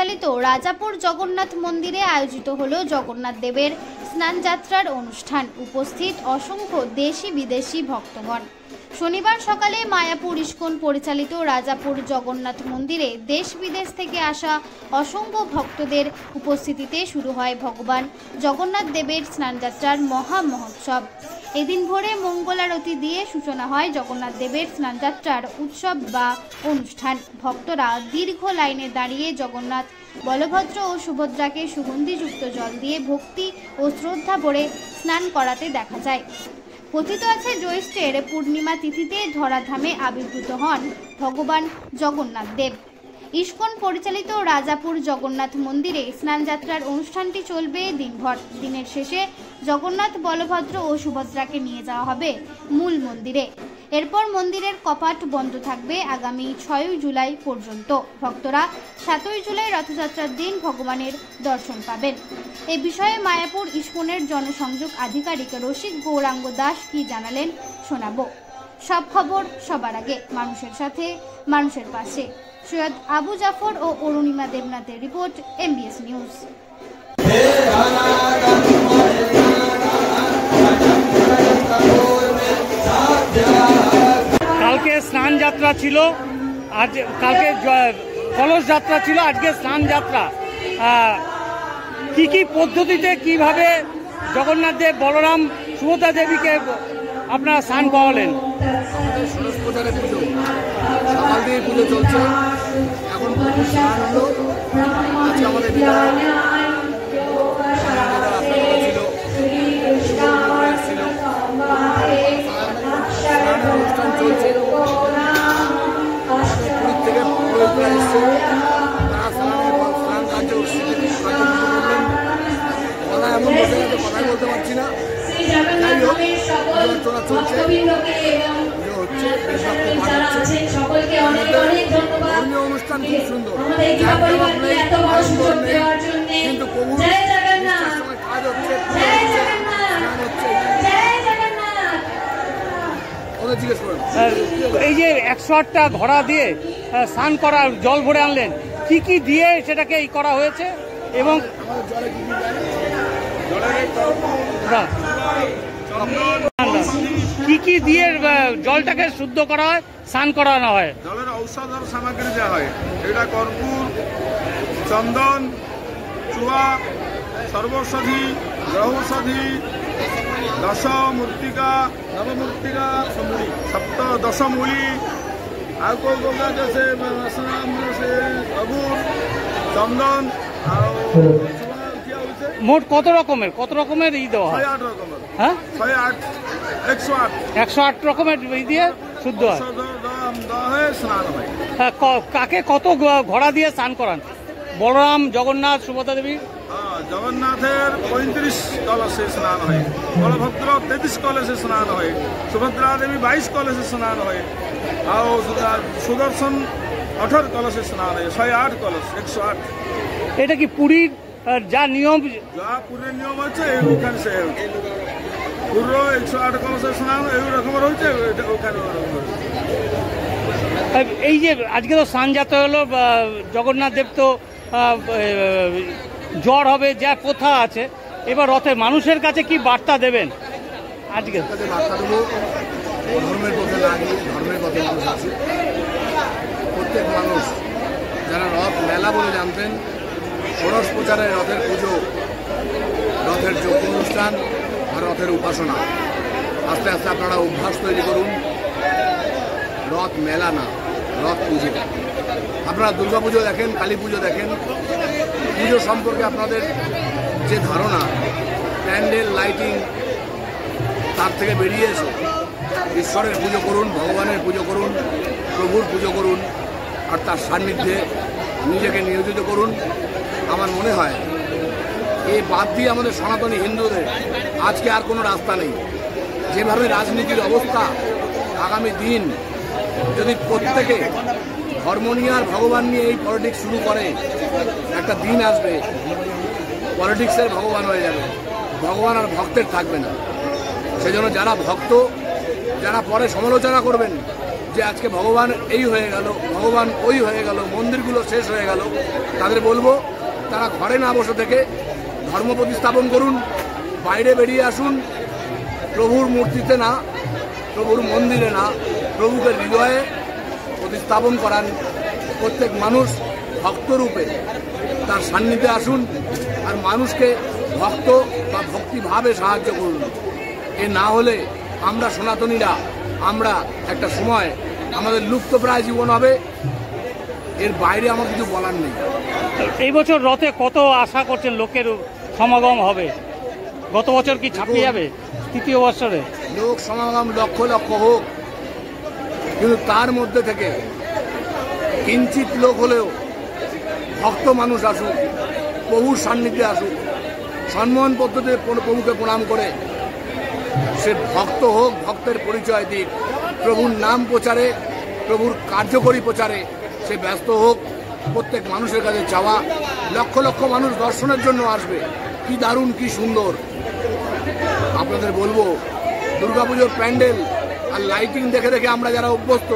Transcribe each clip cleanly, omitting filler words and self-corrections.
পরিচালিত রাজাপুর জগন্নাথ মন্দিরে আয়োজিত হলো জগন্নাথ দেবের স্নানযাত্রার অনুষ্ঠান। উপস্থিত অসংখ্য দেশি বিদেশি ভক্তগণ। শনিবার সকালে মায়াপুর ইস্কন পরিচালিত রাজাপুর জগন্নাথ মন্দিরে দেশ বিদেশ থেকে আসা অসংখ্য ভক্তদের উপস্থিতিতে শুরু হয় ভগবান জগন্নাথ দেবের স্নানযাত্রার মহা মহোৎসব। এদিন ভোরে মঙ্গলারতি দিয়ে সূচনা হয় জগন্নাথ দেবের স্নানযাত্রার উৎসব বা অনুষ্ঠান। ভক্তরা দীর্ঘ লাইনে দাঁড়িয়ে জগন্নাথ, বলভদ্র ও সুভদ্রাকে সুগন্ধিযুক্ত জল দিয়ে ভক্তি ও শ্রদ্ধা ভরে স্নান করাতে দেখা যায়। কথিত আছে জ্যৈষ্ঠের পূর্ণিমা তিথিতে ধরাধামে আবির্ভূত হন ভগবান জগন্নাথ দেব। ইস্কন পরিচালিত রাজাপুর জগন্নাথ মন্দিরে স্নানযাত্রার অনুষ্ঠানটি চলবে দিনভর। দিনের শেষে জগন্নাথ, বলভদ্র ও সুভদ্রাকে নিয়ে যাওয়া হবে মূল মন্দিরে। এরপর মন্দিরের কপাট বন্ধ থাকবে আগামী 6 জুলাই পর্যন্ত। ভক্তরা 7 জুলাই রথযাত্রার দিন ভগবানের দর্শন পাবেন। এ বিষয়ে মায়াপুর ইস্কনের জনসংযোগ আধিকারিক রসিক গৌরাঙ্গ দাস কি জানালেন শোনাবো। সব খবর সবার আগে, মানুষের সাথে, মানুষের পাশে। সৈয়দ আবু জাফর ও অরুণিমা দেবনাথের রিপোর্ট, MBS নিউজ। কালকে স্নান যাত্রা ছিল, আজ কালকে কলস যাত্রা ছিল, আজকে স্নান যাত্রা। কি পদ্ধতিতে কিভাবে জগন্নাথ দেব, বলরাম, সুভদ্রা দেবীকে আপনারা স্নান করালেন? আমাদের ষোড়শ প্রচারে পুজো, সকাল দিয়ে পুজো চলছে, এখন স্নান হলো। আজকে আমাদের অনুষ্ঠান চলছে। আমাদের পুরীর থেকে পুরোহিতরা এসছে, তারা স্নান কার্য করলেন। কথা এমন বসে গেছে, কথাই বলতে পারছি না। যাই হোক, আলোচনা চলছে, পুজো হচ্ছে, ধর্মীয় অনুষ্ঠান খুব সুন্দর, কিন্তু প্রভুর সঙ্গে কাজ হচ্ছে, স্নান হচ্ছে। জিজ্ঞেস করেন, এই যে 108টা ঘোড়া দিয়ে স্নান করার জল ভরে আনলেন, কি দিয়ে সেটাকে এই করা হয়েছে এবং জলে কি কি দিয়ে জলটাকে শুদ্ধ করা হয়, স্নান করানো হয়? জলের ঔষধ সামগ্রী দেওয়া হয়। এটা কর্পূর, চন্দন, চুয়া, সর্বৌষধি, গ্রহৌষধি, দশ মূর্তিকা, নবমূর্তিকা, দশমূলি, ଆଉ କେଉଁ କେଉଁଟା ଯେ ସେ ସେ ଅଗୁর, চন্দন ଆଉ মোট কত রকমের ই দেওয়া হয়? 108 রকমের। হ্যাঁ, 108 রকমের ই দিয়ে শুদ্ধ হয়, স্নান হয়। কাকে কত ঘোড়া দিয়ে স্নান করান? বলরাম, জগন্নাথ, সুভদ্রা দেবী? জগন্নাথের 35 কলসে স্নান হয়, বলভদ্র 33 কলসে স্নান হয়, সুভদ্রা দেবী 22 কলসে স্নান হয়, ଆଉ সুদর্শন 18 কলসে স্নান হয়। 108 কলস, 108। এটা কি পুরীর যা নিয়ম? যা পুরীর নিয়ম আছে ওখানে সে পুরো 108 কলসে স্নান এই রকমের হচ্ছে, ওখানে এই যে আজকে তো স্নান যাত্রা হলো, জগন্নাথ দেব তো জ্বর হবে, যা প্রথা আছে, এবার রথে মানুষের কাছে কি বার্তা দেবেন আজকে? বার্তা দেবো, ধর্মের পথে লাগিয়ে ধর্মের পথে মানুষ আছে। প্রত্যেক মানুষ যারা রথ মেলা বলে জানতেন, ষোড়শ প্রচারে রথের পুজো, রথের যোগ্য অনুষ্ঠান আর রথের উপাসনা, আস্তে আস্তে আপনারা অভ্যাস তৈরি করুন। রথ মেলা না, রথ পুজো। আপনারা দুর্গা পুজো দেখেন, কালী পুজো দেখেন, পুজো সম্পর্কে আপনাদের যে ধারণা, প্যান্ডেল, লাইটিং, তার থেকে বেরিয়ে এসে ঈশ্বরের পুজো করুন, ভগবানের পুজো করুন, প্রভুর পুজো করুন, আর তার সান্নিধ্যে নিজেকে নিয়োজিত করুন। আমার মনে হয় এই বাদ দিয়ে আমাদের সনাতনী হিন্দুদের আজকে আর কোনো রাস্তা নেই। যেভাবে রাজনীতির অবস্থা, আগামী দিন যদি প্রত্যেকে ধর্ম নিয়ে আর ভগবান নিয়ে এই পলিটিক্স শুরু করে, একটা দিন আসবে পলিটিক্সের ভগবান হয়ে যাবে, ভগবান আর ভক্তের থাকবে না। সেজন্য যারা ভক্ত, যারা পরে সমালোচনা করবেন যে আজকে ভগবান এই হয়ে গেল, ভগবান ওই হয়ে গেল, মন্দিরগুলো শেষ হয়ে গেল, তাদের বলবো তারা ঘরে না বসে থেকে ধর্ম প্রতিস্থাপন করুন, বাইরে বেরিয়ে আসুন, প্রভুর মূর্তিতে না, প্রভুর মন্দিরে না, প্রভুকে হৃদয়ে প্রতিস্থাপন করান। প্রত্যেক মানুষ ভক্তরূপে তার সান্নিধ্যে আসুন আর মানুষকে ভক্ত বা ভক্তিভাবে সাহায্য করুন। এ না হলে আমরা সনাতনীরা আমরা একটা সময় আমাদের লুপ্তপ্রায় জীবন হবে, এর বাইরে আমার কিছু বলার নেই। এই বছর রথে কত আশা করছেন লোকের সমাগম হবে? গত বছর কি ছাপিয়ে যাবে তৃতীয় বছরে? লোক সমাগম লক্ষ লক্ষ হোক, কিন্তু তার মধ্যে থেকে কিঞ্চিত লোক হলেও ভক্ত মানুষ আসুক, প্রভুর সান্নিধ্যে আসুক, সম্মান পদ্ধতিতে প্রভুকে প্রণাম করে সে ভক্ত হোক, ভক্তের পরিচয় দিক, প্রভুর নাম প্রচারে, প্রভুর কার্যকরী প্রচারে সে ব্যস্ত হোক। প্রত্যেক মানুষের কাছে চাওয়া, লক্ষ লক্ষ মানুষ দর্শনের জন্য আসবে, কি দারুণ, কি সুন্দর। আপনাদের বলবো দুর্গাপুজোর প্যান্ডেল আর লাইটিং দেখে দেখে আমরা যারা অভ্যস্ত,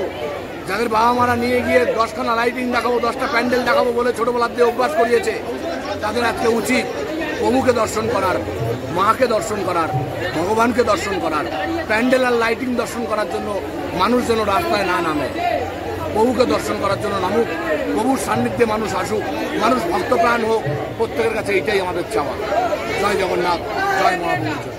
যাদের বাবা মারা নিয়ে গিয়ে 10খানা লাইটিং দেখাবো, 10টা প্যান্ডেল দেখাবো বলে ছোটবেলার দিয়ে অভ্যাস করিয়েছে, তাদের আজকে উচিত প্রভুকে দর্শন করার, মাকে দর্শন করার, ভগবানকে দর্শন করার। প্যান্ডেল আর লাইটিং দর্শন করার জন্য মানুষ যেন রাস্তায় না নামে, প্রভুকে দর্শন করার জন্য নামুক, প্রভুর সান্নিধ্যে মানুষ আসুক, মানুষ ভক্তপ্রাণ হোক। প্রত্যেকের কাছে এটাই আমাদের চাওয়া। জয় জগন্নাথ, জয় মহাপ্রভু।